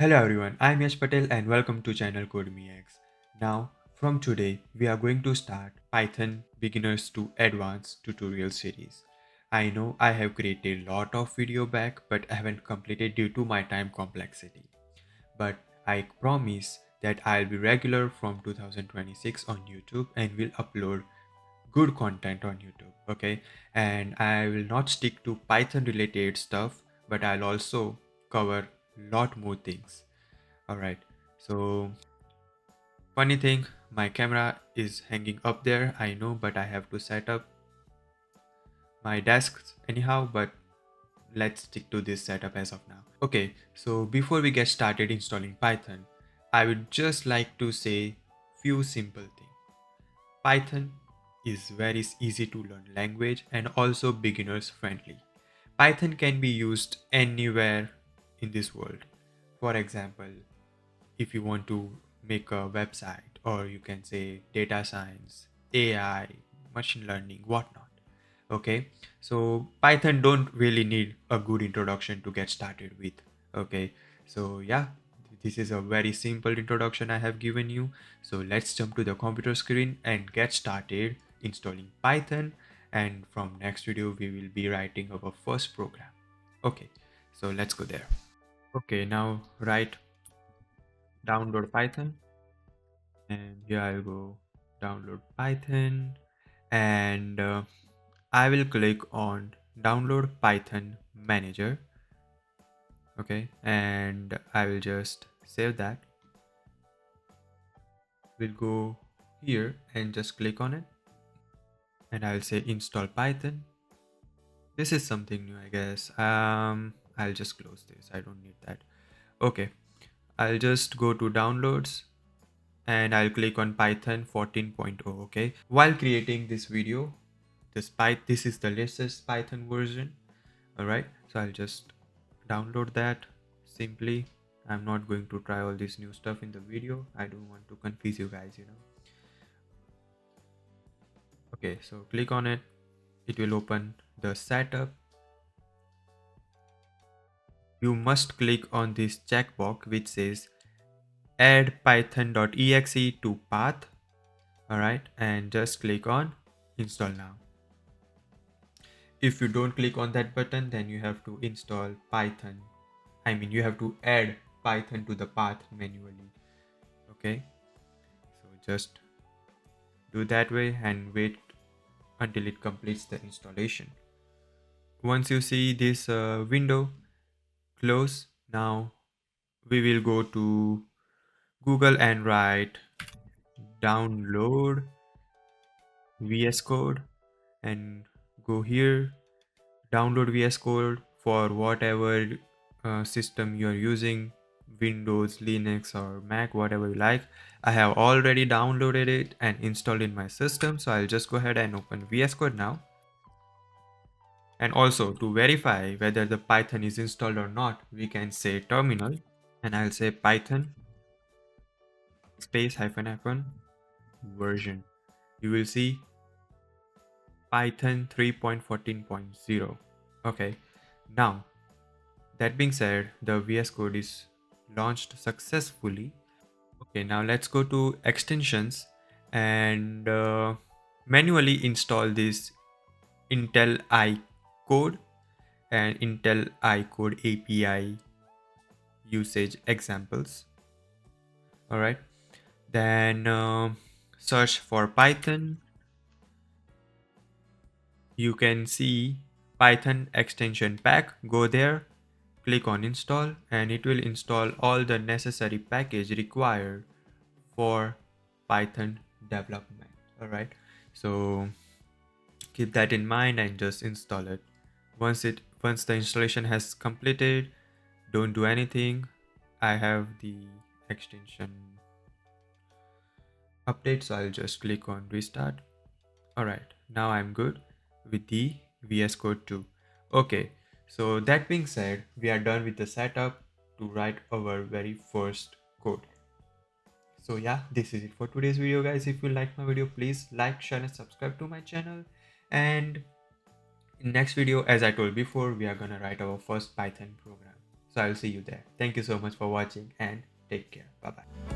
Hello everyone, I'm Yash Patel and welcome to channel CodeMeX. Now, from today, we are going to start Python Beginners to Advanced tutorial series. I know I have created a lot of video back but I haven't completed due to my time complexity. But I promise that I'll be regular from 2026 on YouTube and will upload good content on YouTube, okay? And I will not stick to Python related stuff, but I'll also cover lot more things. All right. So funny thing, my camera is hanging up there. I know, but I have to set up my desk anyhow. But let's stick to this setup as of now. Okay. So before we get started installing Python, I would just like to say few simple things. Python is very easy to learn language and also beginners friendly. Python can be used anywhere in this world. For example, if you want to make a website, or you can say data science, AI, machine learning, whatnot. Okay, so Python don't really need a good introduction to get started with. Okay, so yeah, this is a very simple introduction I have given you. So let's jump to the computer screen and get started installing Python, and from next video we will be writing our first program. Okay, so let's go there. Okay, now write download Python, and here I'll go download Python, and I will click on download Python manager. Okay, and I will just save that. We'll go here and just click on it, and I'll say install Python. This is something new, I guess. I'll just close this, I don't need that. Okay, I'll just go to downloads and I'll click on Python 14.0. Okay, while creating this video, this is the latest Python version. All right, so I'll just download that simply. I'm not going to try all this new stuff in the video. I don't want to confuse you guys. Okay, so click on it. It will open the setup. You must click on this checkbox which says add python.exe to path. All right, and just click on install now. If you don't click on that button, then you have to install Python. I mean, you have to add Python to the path manually. Okay, so just do that way and wait until it completes the installation. Once you see this window, close. Now we will go to Google and write download VS Code and go here, download VS Code for whatever system you are using, Windows, Linux, or Mac, whatever you like. I have already downloaded it and installed in my system, so I'll just go ahead and open VS Code now. And also, to verify whether the Python is installed or not, we can say terminal, and I'll say Python space hyphen hyphen version. You will see Python 3.14.0. Okay, now that being said, the VS Code is launched successfully. Okay, now let's go to extensions and manually install this Intel I code and Intel I code API usage examples. All right, then search for Python. You can see Python extension pack. Go there, click on install, and it will install all the necessary package required for Python development. All right, so keep that in mind and just install it. Once the installation has completed, don't do anything. I have the extension update, so I'll just click on restart. All right, now I'm good with the VS Code 2. Okay, so that being said, we are done with the setup to write our very first code. So yeah, this is it for today's video, guys. If you like my video, please like, share, and subscribe to my channel. And in next video, as I told before, we are gonna write our first Python program. So I'll see you there. Thank you so much for watching and take care. Bye bye.